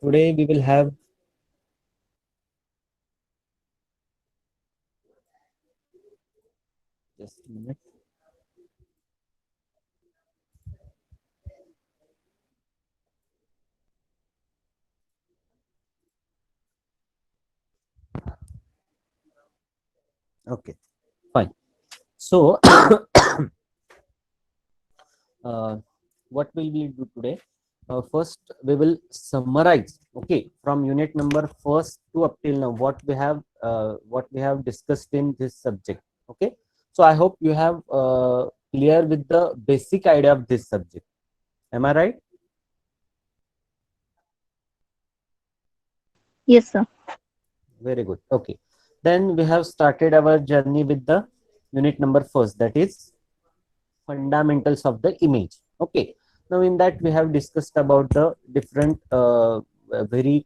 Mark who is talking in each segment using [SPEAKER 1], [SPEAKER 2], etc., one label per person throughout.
[SPEAKER 1] Today we will have just a minute. Okay, fine. So, what will we do today? First, we will summarize. Okay, from unit number first to up till now, what we have discussed in this subject. Okay, so I hope you have clear with the basic idea of this subject. Am I right?
[SPEAKER 2] Yes, sir.
[SPEAKER 1] Very good. Okay, then we have started our journey with the unit number first. That is fundamentals of the image. Okay, now in that we have discussed about the different very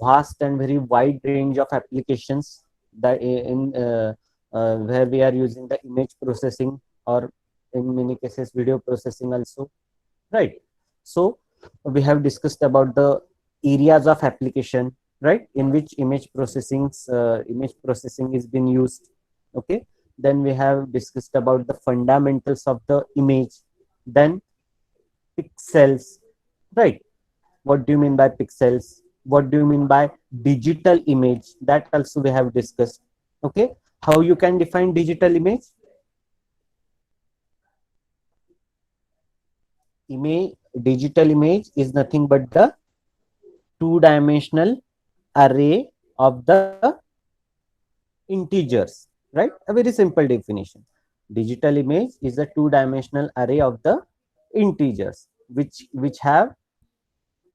[SPEAKER 1] vast and very wide range of applications that in where we are using the image processing, or in many cases video processing also, right? So we have discussed about the areas of application, right, in which image processing is being used. Okay, then we have discussed about the fundamentals of the image, then pixels, right? What do you mean by pixels? What do you mean by digital image? That also we have discussed. Okay, how you can define digital image? Digital image is nothing but the two-dimensional array of the integers, right? A very simple definition. Digital image is a two-dimensional array of the integers which have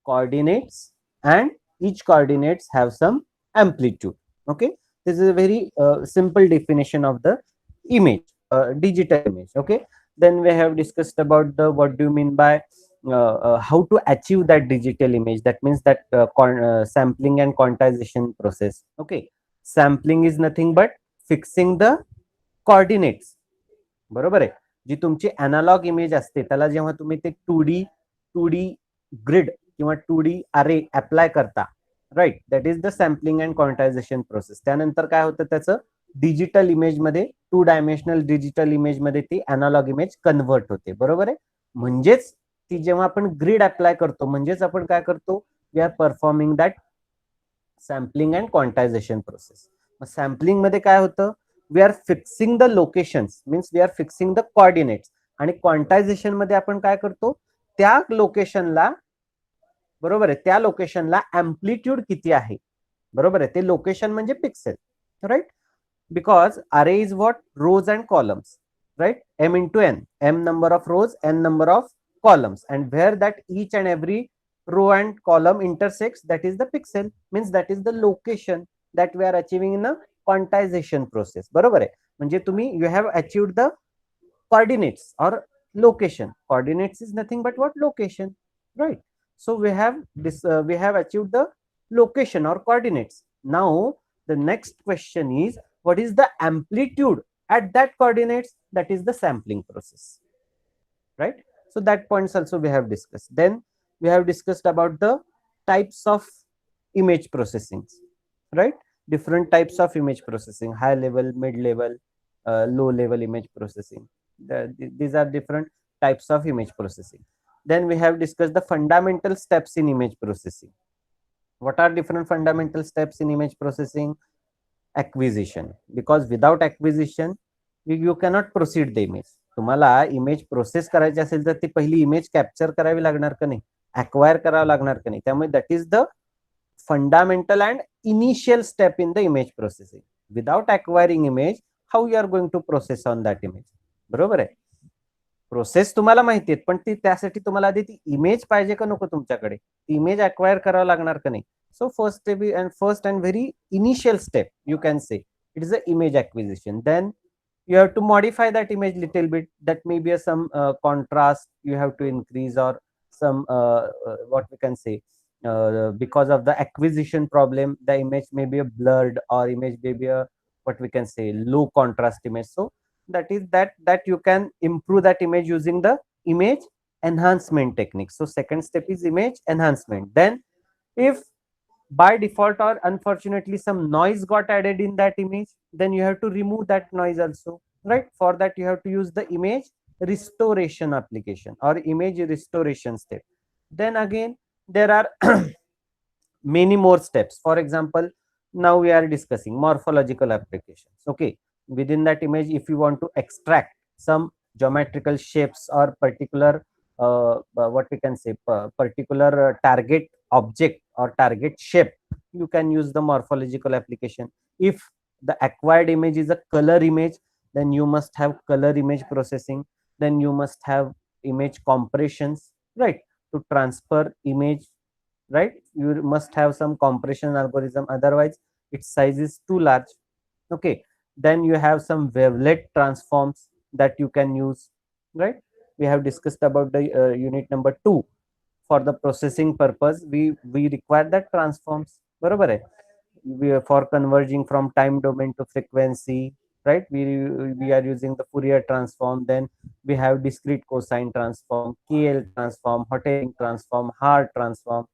[SPEAKER 1] coordinates, and each coordinates have some amplitude. Okay, this is a very simple definition of the image, digital image. Okay, then we have discussed about the what do you mean by how to achieve that digital image. That means that sampling and quantization process. Okay, sampling is nothing but fixing the coordinates. बरोबर आहे. जी तुमची analogue image असते त्याला जेव्हा तुम्ही ते to D grid किंवा 2D array apply करता, right, that is the sampling and quantization process. त्यानंतर काय होतं, त्याचं डिजिटल इमेज मध्ये, टू डायमेन्शनल डिजिटल इमेज मध्ये ती अनालॉग इमेज कन्व्हर्ट होते. बरोबर आहे. म्हणजेच ती जेव्हा आपण ग्रिड अप्लाय करतो, म्हणजेच आपण काय करतो, we are performing that sampling and quantization process. मग सॅम्पलिंग मध्ये काय होतं, we are fixing the locations, means we are fixing the coordinates. आणि क्वांटायझेशन मध्ये आपण काय करतो, त्या लोकेशनला, बरोबर आहे, त्या लोकेशनला अँप्लिट्यूड किती आहे, बरोबर आहे, ते लोकेशन म्हणजे pixel, right. Because array is what, rows and columns, right, m into n, m number of rows, n number of columns, and where that each and every row and column intersects, that is the pixel, means that is the location that we are achieving in a quantization process. बरोबर आहे. म्हणजे तुम्ही you have achieved the coordinates or location. Coordinates is nothing but what, location, right? So we have achieved the location or coordinates. Now the next question is, what is the amplitude at that coordinates? That is the sampling process, right? So that points also we have discussed. Then we have discussed about the types of image processing, right? Different types of image processing: high level, mid level, low level image processing. These are different types of image processing. Then we have discussed the fundamental steps in image processing. What are different fundamental steps in image processing? Acquisition, because without acquisition you cannot proceed the image. तुम्हाला image process करायची असेल तर ती पहिली image capture करावी लागणार का नाही, अक्वायर करावं लागणार का नाही. त्यामुळे that is the fundamental and initial step in the image processing. Without acquiring image, how you are going to process on that image. बरोबर आहे. प्रोसेस तुम्हाला माहिती आहेत, पण ती त्यासाठी तुम्हाला आधी ती इमेज पाहिजे का नको तुमच्याकडे, ती इमेज अक्वायर करावं लागणार का नाही. So first and very initial step, you can say, it is the image acquisition. Then you have to modify that image little bit. That may be some contrast you have to increase, or some what we can say, because of the acquisition problem, the image may be a blurred, or image may be a, what we can say, low contrast image. So that you can improve that image using the image enhancement technique. So second step is image enhancement. Then If by default or unfortunately some noise got added in that image, then you have to remove that noise also, right? For that you have to use the image restoration application or image restoration step. Then again there are many more steps. For example, now we are discussing morphological applications. Okay, within that image, if you want to extract some geometrical shapes or particular what we can say particular target object or target shape, you can use the morphological application. If the acquired image is a color image, then you must have color image processing. Then you must have image compressions, right, to transfer image, right? You must have some compression algorithm, otherwise its size is too large. Okay, then you have some wavelet transforms that you can use, right? We have discussed about the unit number 2. For the processing purpose, we require that transforms, बरोबर है? We are for converging from time domain to frequency, right? We are using the Fourier transform. Then we have discrete cosine transform, KL transform, Hotelling transform, Hart transform.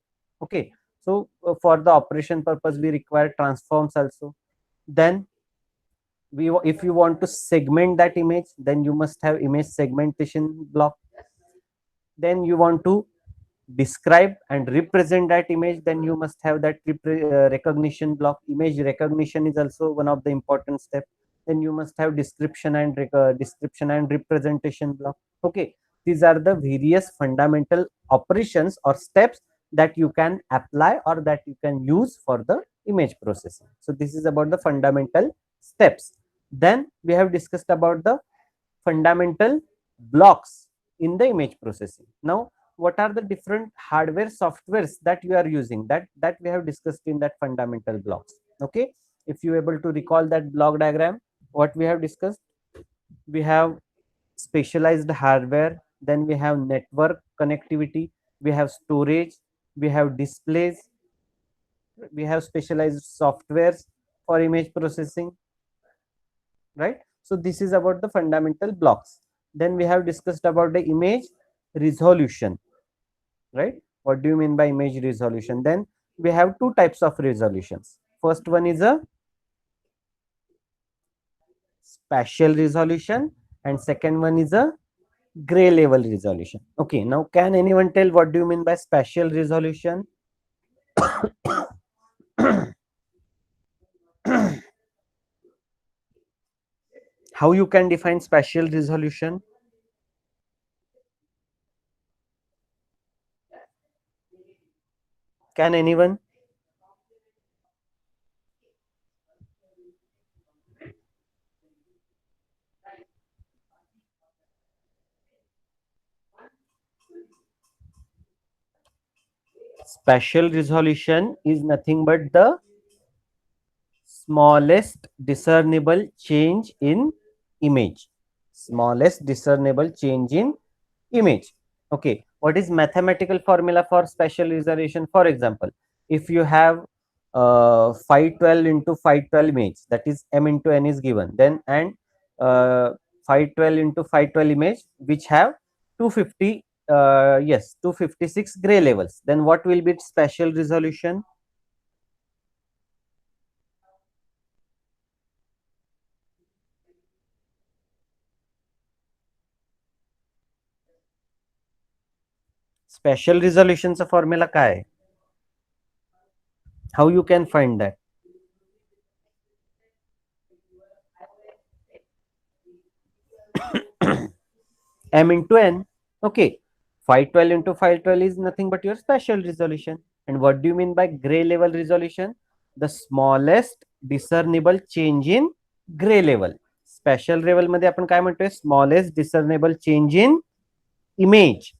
[SPEAKER 1] Okay, so for the operation purpose we require transforms also. Then if you want to segment that image, then you must have image segmentation block. Then you want to describe and represent that image, then you must have that recognition block. Image recognition is also one of the important steps. Then you must have description and representation block. Okay, these are the various fundamental operations or steps that you can apply or that you can use for the image processing. So this is about the fundamental steps. Then we have discussed about the fundamental blocks in the image processing. Now what are the different hardware softwares that you are using, that we have discussed in that fundamental blocks. Okay, if you able to recall that block diagram, what we have discussed, we have specialized hardware, then we have network connectivity, we have storage, we have displays, we have specialized softwares for image processing, right? So this is about the fundamental blocks. Then we have discussed about the image resolution, right? What do you mean by image resolution? Then we have two types of resolutions. First one is a spatial resolution and second one is a gray level resolution. Okay, now can anyone tell what do you mean by spatial resolution? How you can define spatial resolution? Can anyone? Spatial resolution is nothing but the smallest discernible change in image. Smallest discernible change in image. Okay, what is mathematical formula for spatial resolution? For example, if you have 512 into 512 image, that is m into n is given, then and 512 into 512 image which have 250 yes 256 gray levels, then what will be its spatial resolution? Spatial रिझोल्यूशनचा formula काय आहे? How you can find that? m into n. Okay, 512 into 512 is nothing but your spatial resolution. And what do you mean by gray level resolution? The smallest discernible change in gray level. Spatial level मध्ये आपण काय म्हणतोय? Smallest discernible change in image.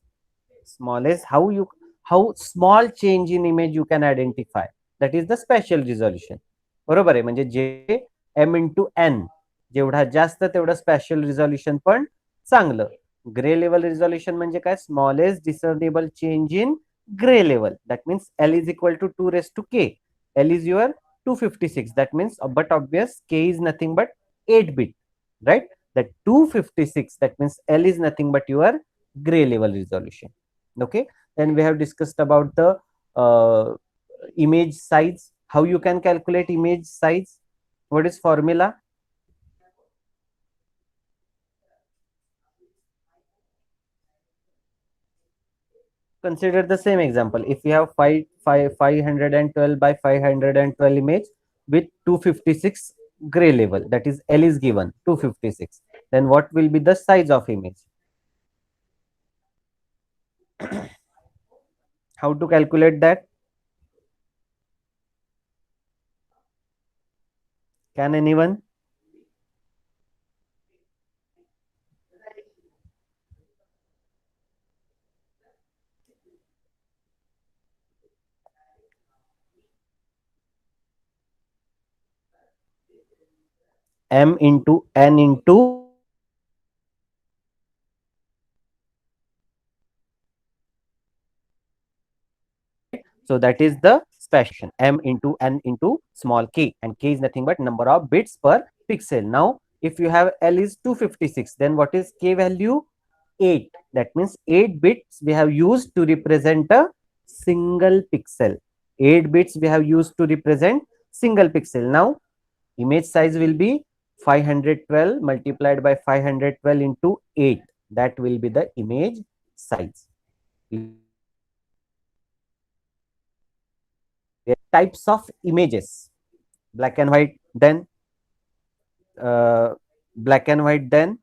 [SPEAKER 1] Smallest, how small change in image you can identify, that is the spatial resolution. बरोबर आहे. म्हणजे जे m into n जेवढा जास्त तेवढं स्पॅशियल रिझोल्युशन पण चांगलं. ग्रे लेवल रिझोल्युशन म्हणजे काय? Smallest discernible change in gray level. That means L is equal to 2 raised to k. L is your 256. That means, but obvious, k is nothing but 8 bit, right? That 256, that means L is nothing but your gray level resolution. Okay, then we have discussed about the image size. How you can calculate image size? What is formula? Consider the same example. If you have 512 by 512 image with 256 gray level, that is L is given 256, then what will be the size of image? How to calculate that? Can anyone? M into N into, so that is the special M into N into small k, and k is nothing but number of bits per pixel. Now if you have L is 256, then what is k value? 8. That means 8 bits we have used to represent a single pixel. 8 bits we have used to represent single pixel. Now image size will be 512 multiplied by 512 into 8. That will be the image size. Types of images: black and white, then black and white, then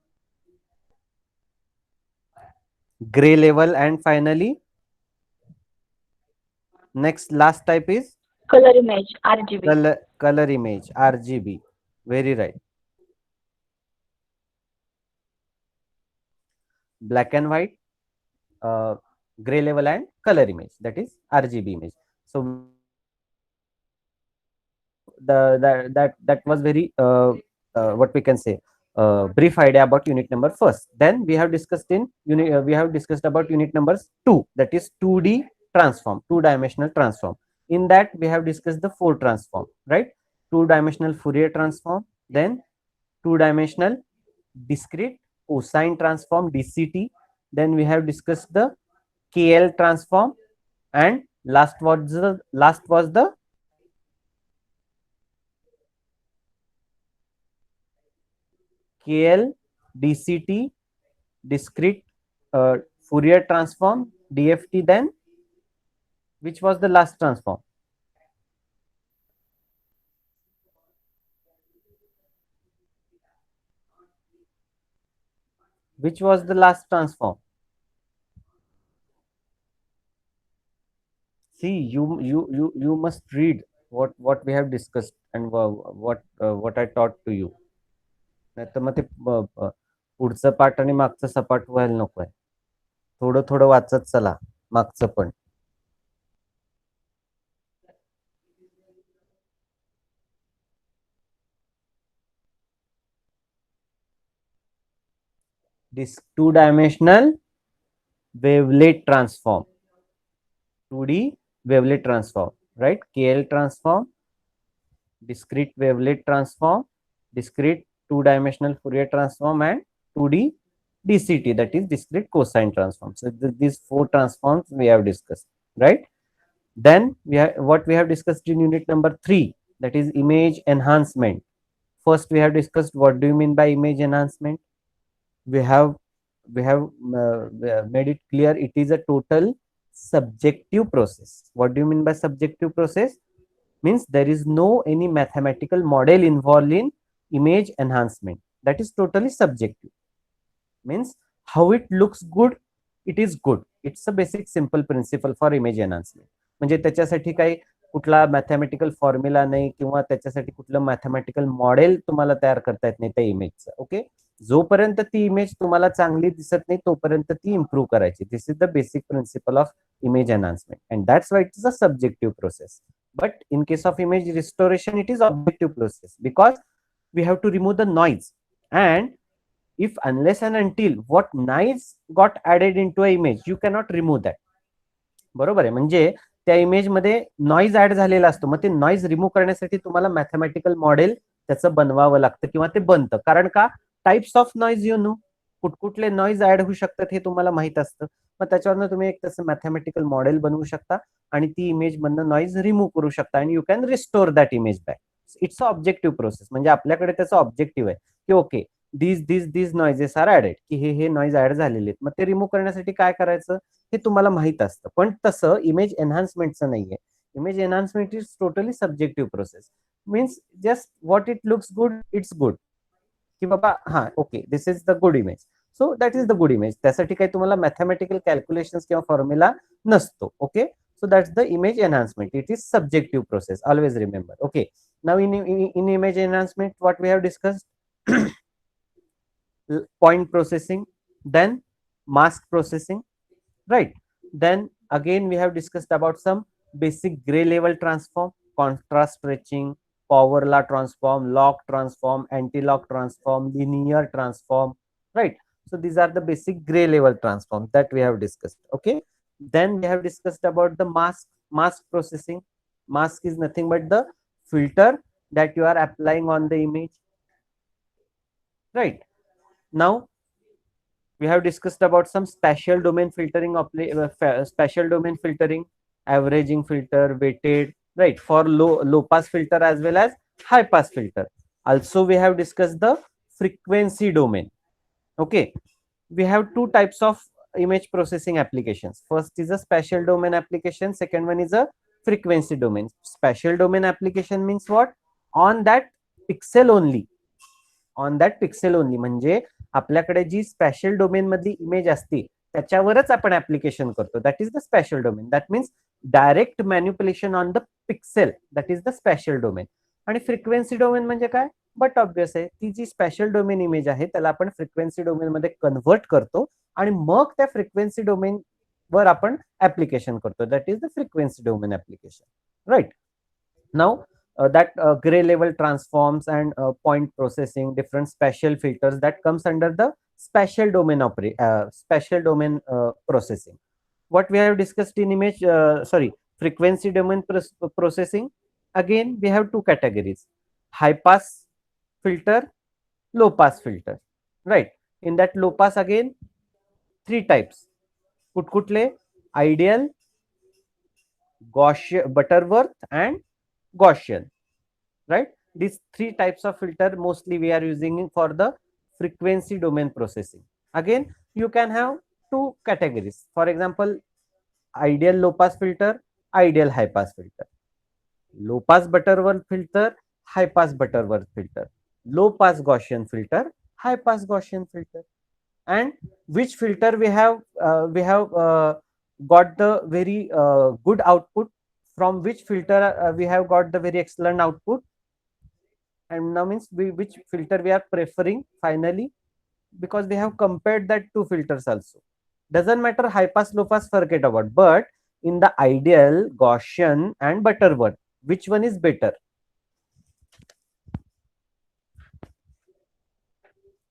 [SPEAKER 1] gray level, and finally next last type is
[SPEAKER 2] Color image, RGB.
[SPEAKER 1] color image, RGB. Very right. Black and white, uh, gray level, and color image, that is RGB image. So that was very what we can say, brief idea about unit number first. Then we have discussed in unit we have discussed about unit numbers 2, that is 2D transform, two-dimensional transform. In that we have discussed the 4 transform, right? Two-dimensional Fourier transform, then two-dimensional discrete cosine transform, DCT. Then we have discussed the KL transform, and last was the KL, DCT, discrete Fourier transform, DFT. Then which was the last transform? Which was the last transform? See, you must read what we have discussed and what I taught to you. नाही तर मग ते पुढचं पाठ आणि मागचं सपाट व्हायला नकोय. थोडं थोडं वाचत चला मागचं पण. This two-dimensional wavelet transform, 2D wavelet transform, right? KL transform, discrete wavelet transform, discrete two-dimensional Fourier transform, and 2D DCT, that is discrete cosine transform. So these 4 transforms we have discussed, right? Then what we have discussed in unit number 3, that is image enhancement. First we have discussed what do you mean by image enhancement. We have made it clear it is a total subjective process. What do you mean by subjective process? Means there is no any mathematical model involved in image enhancement. That is totally subjective. Means how it looks good, it is good. It's a basic simple principle for image enhancement. म्हणजे त्याच्यासाठी काही कुठला mathematical formula नाही किंवा त्याच्यासाठी कुठलं mathematical model तुम्हाला तयार करता येत नाही त्या इमेजचं. ओके, जोपर्यंत ती इमेज तुम्हाला चांगली दिसत नाही तोपर्यंत ती इम्प्रूव्ह करायची. This is the basic principle of image enhancement, and that's why it is a subjective process. But in case of image restoration, it is objective process because we have to remove the noise, and if unless and until what noise got added into a image, you cannot remove that. बरोबर आहे. म्हणजे त्या image मध्ये noise add झालेला असतो, मग ते noise remove करण्यासाठी तुम्हाला मॅथमॅटिकल मॉडेल त्याचं बनवावं लागतं किंवा ते बनतं. कारण का? Types of noise you know, कुठकुठले नॉइज ऍड होऊ शकतात हे तुम्हाला माहित असतं. मग त्याच्यावरनं तुम्ही एक तसं मॅथमॅटिकल मॉडेल बनवू शकता आणि ती इमेज मधनं नॉईज रिमूव्ह करू शकता आणि you can restore that image back. It's a objective process. म्हणजे आपल्याकडे त्याचं ऑब्जेक्टिव्ह आहे की okay these noises are added, की हे नॉईज ऍड झालेले आहेत. मग ते रिमूव्ह करण्यासाठी काय करायचं हे तुम्हाला माहित असतं. पण तसं इमेज एनहान्समेंटचं नाहीये. Image enhancement is totally subjective process. Means just what it looks good it's good, की बाबा हा okay this is the good image, so that is the good image. त्यासाठी काही तुम्हाला मॅथमॅटिकल कॅल्क्युलेशन किंवा फॉर्म्युला नसतो. Okay, so that's the image enhancement. It is subjective process, always remember. Okay, now in image enhancement what we have discussed point processing, then mask processing, right? Then again we have discussed about some basic gray level transform, contrast stretching, power law transform, lock transform, anti-lock transform, linear transform, right? So these are the basic gray level transforms that we have discussed. Okay, then we have discussed about the mask processing. Mask is nothing but the filter that you are applying on the image, right? Now we have discussed about some spatial domain filtering, spatial domain filtering, averaging filter, weighted, right, for low pass filter as well as high pass filter. Also we have discussed the frequency domain. Okay, we have two types of image processing applications. First is a spatial domain application, second one is a frequency domain. Spatial domain application means what? On that pixel only, on that pixel only. म्हणजे आपल्याकडे जी स्पॅशियल domain मधली image असते त्याच्यावरच आपण application करतो. That is the spatial domain. That means direct manipulation on the pixel, that is the spatial domain. आणि frequency domain म्हणजे काय? बट ऑब्विस आहे, ती जी स्पॅशियल डोमेन इमेज आहे त्याला आपण फ्रिक्वेन्सी डोमेन मध्ये कन्व्हर्ट करतो आणि मग त्या फ्रिक्वेन्सी डोमेन वर आपण ऍप्लिकेशन करतो. That is the frequency domain application, right? Now that gray level transforms and point processing, different spatial filters that comes under the spatial domain spatial domain processing. What we have discussed in image frequency domain processing, again we have two categories: high pass filter, low pass filter, right? In that low pass again three types. Kutle ideal, Gaussian, Butterworth and Gaussian, right? These three types of filter mostly we are using for the frequency domain processing. Again you can have two categories. For example, ideal low pass filter, ideal high pass filter, low pass Butterworth filter, high pass Butterworth filter, low pass Gaussian filter, high pass Gaussian filter. And which filter we have got the very good output, from which filter we have got the very excellent output, and now means which filter we are preferring finally, because we have compared that two filters also. Doesn't matter high pass low pass, forget about, but in the ideal, Gaussian and Butterworth, which one is better?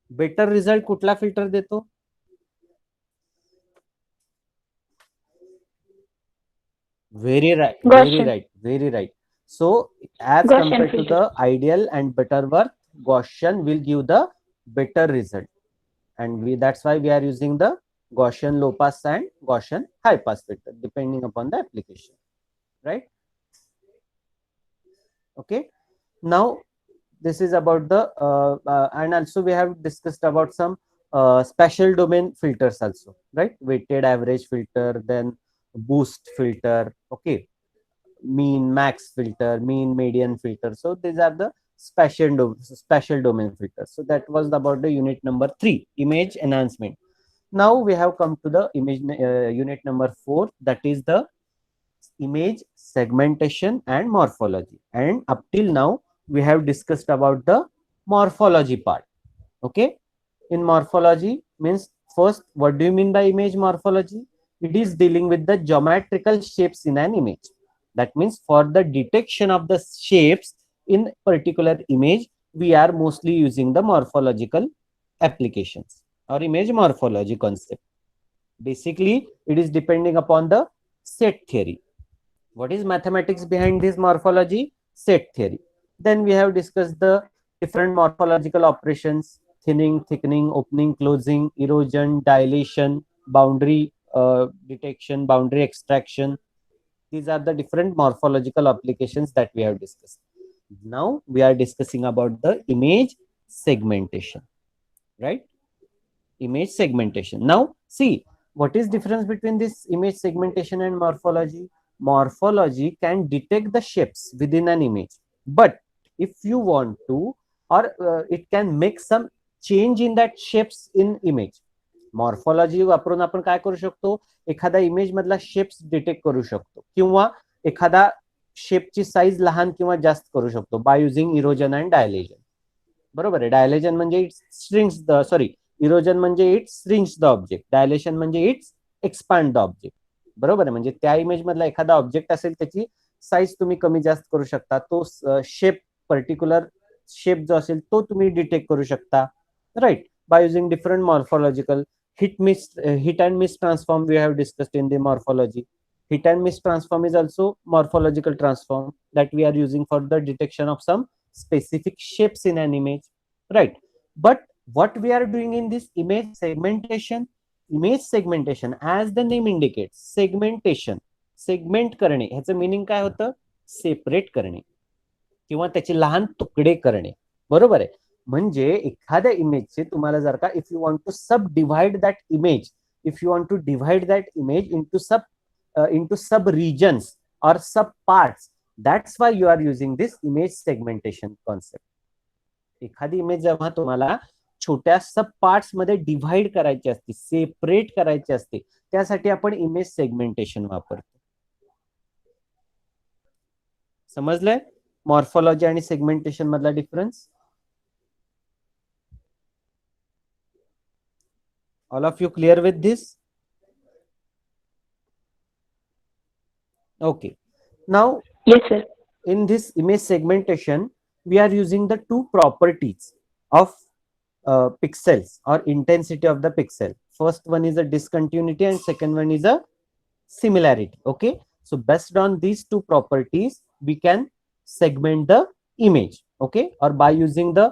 [SPEAKER 1] Better result कुठला filter देतो? Very right, very right. So as
[SPEAKER 2] Gaussian
[SPEAKER 1] compared to
[SPEAKER 2] filter.
[SPEAKER 1] the ideal and Butterworth, Gaussian will give the better result, and that's why we are using the Gaussian low pass and Gaussian high pass filter depending upon the application, right? Okay, now this is about the and also we have discussed about some spatial domain filters also, right? Weighted average filter, then boost filter, okay, mean max filter, mean median filter. So these are the spatial domain filters. So that was about the unit number 3, image enhancement. Now we have come to the image unit number 4, that is the image segmentation and morphology. And up till now we have discussed about the morphology part. Okay, in morphology means, first, what do you mean by image morphology? It is dealing with the geometrical shapes in an image. That means for the detection of the shapes in particular image, we are mostly using the morphological applications or image morphology concept. Basically it is depending upon the set theory. What is mathematics behind this morphology? Set theory. Then we have discussed the different morphological operations: thinning, thickening, opening, closing, erosion, dilation, boundary detection, boundary extraction. These are the different morphological applications that we have discussed. Now we are discussing about the image segmentation, right? Image segmentation. Now see, what is difference between this image segmentation and morphology? Morphology can detect the shapes within an image, but if you want to, or it can make some change in that shapes in image. Morphology वापरून आपण काय करू शकतो, एखादा image मधला shapes detect करू शकतो किंवा एखादा शेपची साईज लहान किंवा जास्त करू शकतो by using erosion and dilation. बरोबर आहे. डायलेजन म्हणजे it shrinks the, sorry, erosion म्हणजे it shrinks the object, dilation म्हणजे इट्स एक्सपांड द ऑब्जेक्ट. बरोबर आहे. म्हणजे त्या इमेज मधला एखादा ऑब्जेक्ट असेल त्याची साईज तुम्ही कमी जास्त करू शकता, तो शेप, पर्टिक्युलर शेप जो असेल तो तुम्ही डिटेक्ट करू शकता, right, by using different morphological. hit and miss transform we have discussed in the morphology. Hit and miss transform is also morphological transform that we are using for the detection of some specific shapes in an image, right? But what we are doing in this image segmentation, as the name indicates, segmentation, segment करणे, ह्याचं meaning काय होतं? Separate करणे किंवा त्याचे लहान तुकडे करणे. बरोबर आहे. म्हणजे एखाद्या इमेजचे तुम्हाला जर का, if you want to subdivide that image, if you want to divide that image into sub regions or sub parts, that's why you are using this image segmentation concept. एखादी इमेज जेव्हा तुम्हाला छोट्या सब parts मध्ये divide करायची असते, separate करायची असते, त्यासाठी आपण इमेज सेगमेंटेशन वापरतो. समजलंय मॉर्फॉलॉजी आणि सेगमेंटेशन मधला difference? All of you clear with this? Okay. Now,
[SPEAKER 2] Yes, sir.
[SPEAKER 1] in this image segmentation, we are using the two properties of pixels or intensity of the pixel. First one is a discontinuity and second one is a similarity. Okay. So based on these two properties, we can segment the image. Okay. Or by using the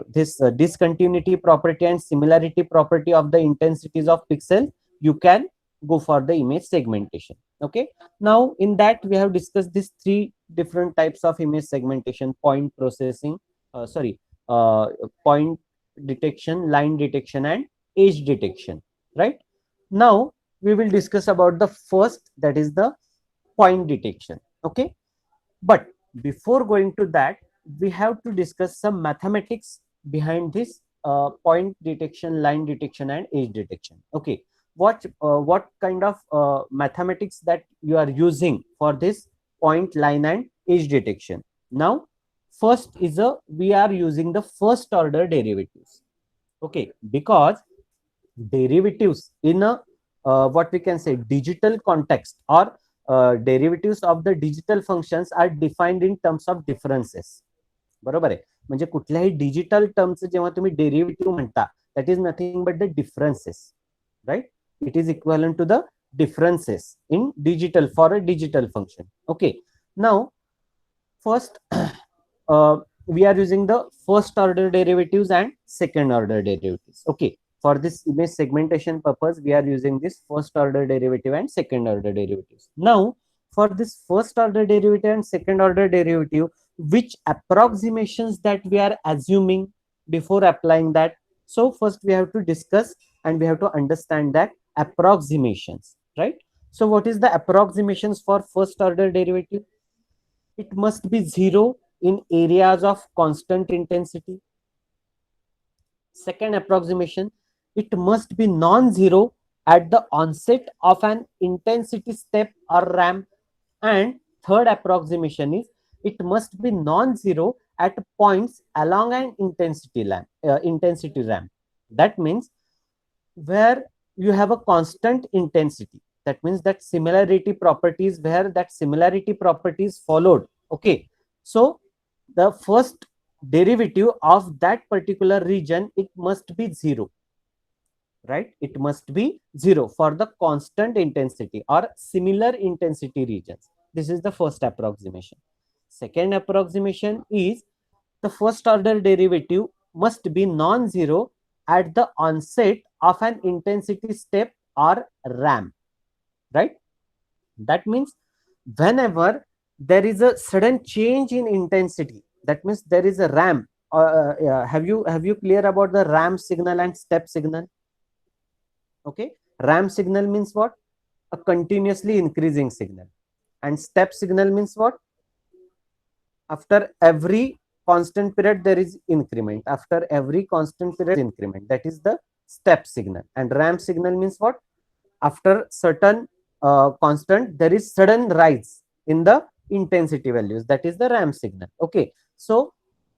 [SPEAKER 1] this discontinuity property and similarity property of the intensities of pixel, you can go for the image segmentation. Okay. Now in that we have discussed these three different types of image segmentation: point processing, point detection, line detection, and edge detection, right? Now we will discuss about the first, that is the point detection. Okay. But before going to that, we have to discuss some mathematics behind this point detection, line detection, and edge detection. Okay. What kind of mathematics that you are using for this point, line, and edge detection? Now first is we are using the first order derivatives. Okay. Because derivatives in a what we can say digital context, or derivatives of the digital functions are defined in terms of differences. बरोबर आहे. म्हणजे कुठल्याही digital टर्मचं जेव्हा तुम्ही derivative म्हणता, that is nothing but the differences, right? It is equivalent to the differences in digital for a digital function. Okay. Now first we are using the first order derivatives and second order derivatives. Okay. For this image segmentation purpose, we are using this first order derivative and second order derivatives. Now for this first order derivative and second order derivative, which approximations that we are assuming before applying that? So first we have to discuss and we have to understand that approximations, right? So what is the approximations for first order derivative? It must be zero in areas of constant intensity. Second approximation, it must be non-zero at the onset of an intensity step or ramp. And third approximation is it must be non-zero at points along an intensity ramp. That means where you have a constant intensity, that means that similarity properties, where that similarity property is followed. Okay. So the first derivative of that particular region, it must be zero, right? It must be zero for the constant intensity or similar intensity regions. This is the first approximation. Second approximation is the first order derivative must be non-zero at the onset of an intensity step or RAM, right? That means whenever there is a sudden change in intensity, that means there is a RAM. Have you clear about the RAM signal and step signal? Okay, RAM signal means what? A continuously increasing signal. And step signal means what? After every constant period there is increment. After every constant period increment. That is the step signal. And RAM signal means what? After certain constant there is sudden rise in the intensity values. That is the RAM signal. Okay, so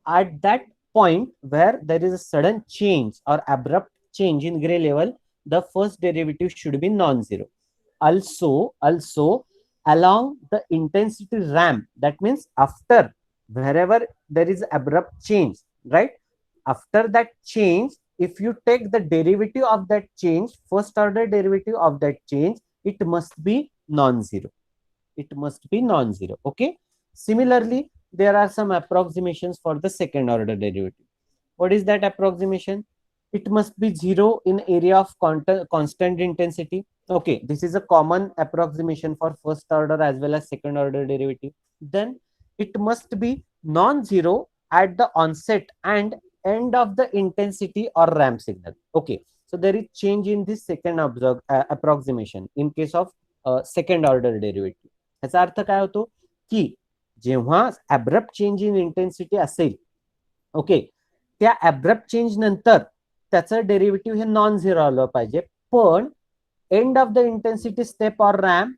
[SPEAKER 1] at that point where there is a sudden change or abrupt change in gray level, the first derivative should be non-zero. Also along the intensity RAM, that means after wherever there is abrupt change, right? After that change, if you take the derivative of that change, first order derivative of that change, it must be non-zero. It must be non-zero. Okay. Similarly, there are some approximations for the second order derivative. What is that approximation? It must be zero in area of constant intensity. Okay, this is a common approximation for first order as well as second order derivative. Then it must be non-zero at the onset and end of the intensity or RAM signal. Okay, so there is change in this second approximation in case of second order derivative. ह्याचा अर्थ काय होतो की जेव्हा ॲब्रप्ट change in intensity असेल, okay, त्या ॲब्रप्ट change नंतर त्याचं derivative हे non zero आलं पाहिजे, पण end of the intensity step or ramp,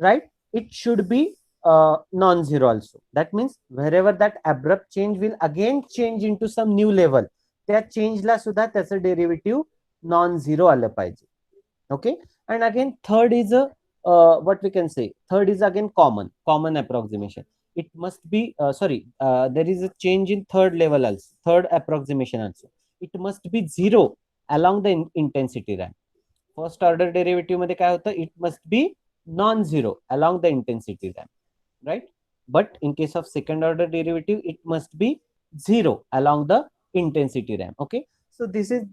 [SPEAKER 1] right, it should be non-zero also. That means wherever that abrupt change will again change into some new level, त्या चेंजला सुद्धा त्याचं derivative non zero आलं पाहिजे. Okay, and again third is a what we can say, third is again common approximation. It must be there is a change in third level also, third approximation also. It must be zero along the intensity RAM. First order derivative मध्ये काय होतं, it must be non-zero along the intensity RAM, right? But in case of second order derivative, it must be zero along the intensity RAM. Okay, so this is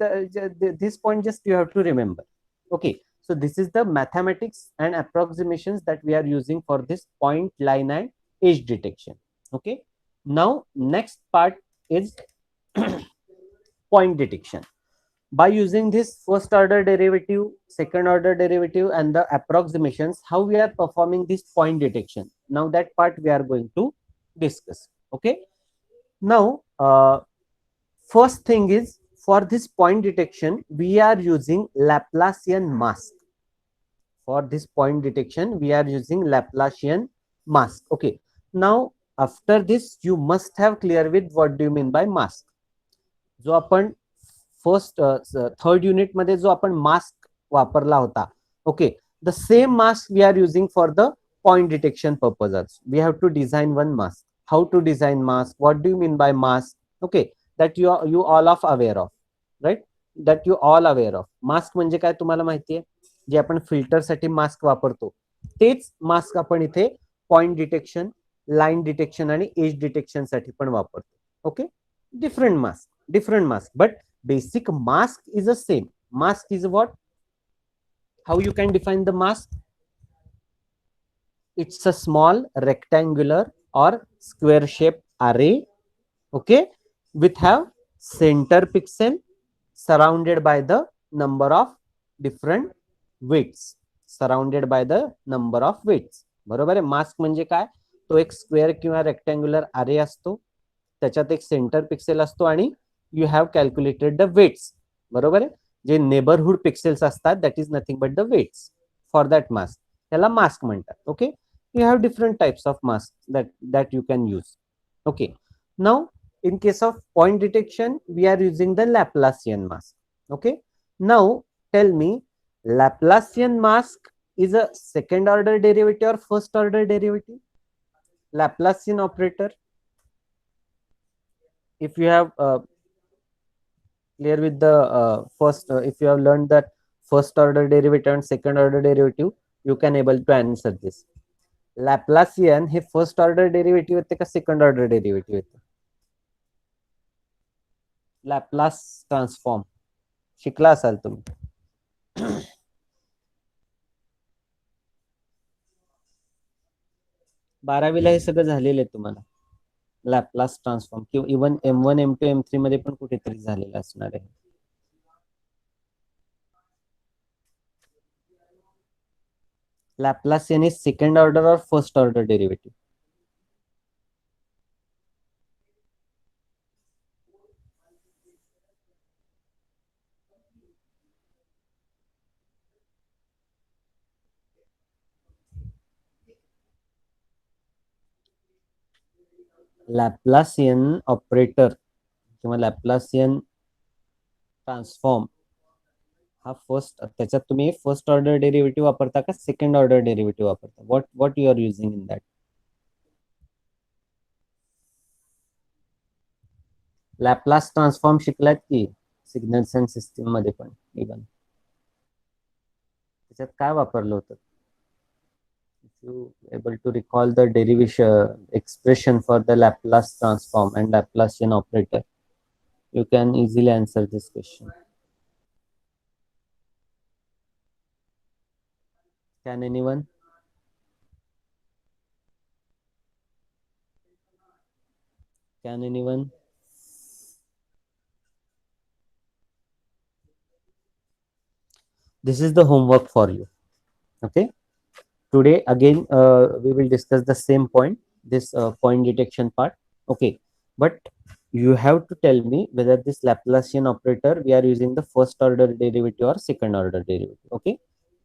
[SPEAKER 1] this point just you have to remember. Okay, so this is the mathematics and approximations that we are using for this point, line and edge detection. Okay, now next part is point detection. By using this first order derivative, second order derivative and the approximations, how we are performing this point detection. Now that part we are going to discuss. Okay, now first thing is, for this point detection we are using Laplacian mask. For this point detection we are using Laplacian mask. Okay, now after this you must have clear with what do you mean by mask. जो आपण first third unit मध्ये जो आपण mask वापरला होता, okay, the same mask we are using for the point detection purposes. We have to design one mask. How to design mask? What do you mean by mask? Okay, that you all of aware of, right? That you all aware of. Mask म्हणजे काय तुम्हाला माहिती आहे, जे आपण filter साठी mask वापरतो तेच mask आपण इथे पॉइंट डिटेक्शन, लाईन डिटेक्शन आणि एज डिटेक्शन साठी पण वापरतो. Okay, different mask, but basic mask is the same. Mask is what? How you can define the mask? It's a small rectangular or square shaped array, okay, with have center pixel surrounded by the number of different widths, surrounded by the number of widths. बरोबर आहे. Mask म्हणजे काय, तो एक square किंवा rectangular अरे असतो, त्याच्यात एक सेंटर पिक्सेल असतो आणि you have calculated the weights. बरोबर आहे. जे नेबरहुड पिक्सेल्स असतात that is nothing but the weights for that mask, त्याला मास्क म्हणतात. Okay, you have different types of masks that you can use. Okay, now in case of point detection we are using the Laplacian mask. Okay, now tell me, Laplacian mask is a second order derivative or first order derivative? Laplacian operator, if you have clear with the first if you have learned that first order derivative and second order derivative, you can able to answer this. Laplacian हे first order derivative येते का second order derivative येते? Laplace transform शिकला असाल तुम्ही. 12वीला हे सगळं झालेलं आहे तुम्हाला. लॅपलास ट्रान्सफॉर्म किंवा इव्हन M1 M2 M3 मध्ये पण कुठेतरी झालेलं असणार आहे. Laplacian is second order or first order derivative? Laplacian operator किंवा लॅप्लासियन ट्रान्सफॉर्म हा फर्स्ट, त्याच्यात तुम्ही फर्स्ट ऑर्डर डेरिव्हेटिव्ह वापरता का सेकंड ऑर्डर डेरिव्हेटिव्ह वापरता? What you are using in that? Laplace transform शिकलात की सिग्नल्स अँड सिस्टीम मध्ये पण इव्हन त्याच्यात काय वापरलं होतं? If you able to recall the derivation expression for the Laplace transform and Laplacian operator, you can easily answer this question. Can anyone? Can anyone? This is the homework for you. Okay. Today again we will discuss the same point, this point detection part. Okay. But you have to tell me whether this Laplacian operator we are using the first order derivative or second order derivative. Okay.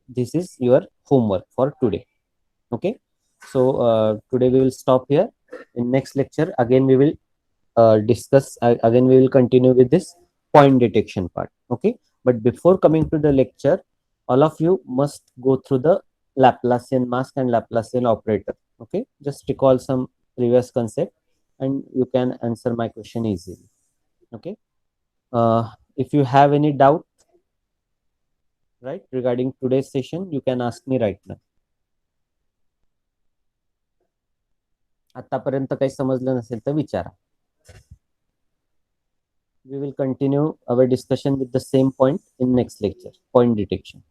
[SPEAKER 1] This is your homework for today. Okay. So today we will stop here. In next lecture again we will discuss again we will continue with this point detection part. Okay, but before coming to the lecture, all of you must go through the Laplacian mask and Laplacian operator. Okay, just recall some previous concept and you can answer my question easily. Okay, if you have any doubt right regarding today's session, you can ask me right now. आतापर्यंत काही समजलं नसेल तर विचारा. We will continue our discussion with the same point in next lecture, point detection.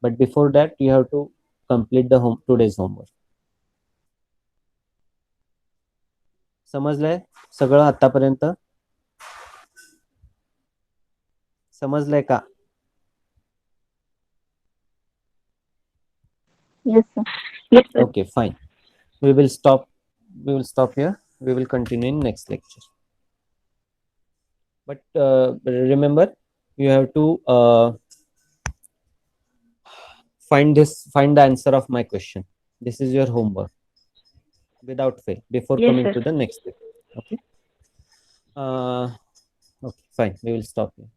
[SPEAKER 1] But before that, you have to complete the today's homework. समजलंय सगळं आतापर्यंत? समजलंय का?
[SPEAKER 2] Yes, sir. Yes, sir.
[SPEAKER 1] Okay, fine. We will stop here. We will continue in next lecture. But remember, you have to find the answer of my question. This is your homework without fail before
[SPEAKER 2] Yes,
[SPEAKER 1] coming
[SPEAKER 2] sir.
[SPEAKER 1] to the next lecture. Okay. Okay, fine. We will stop here.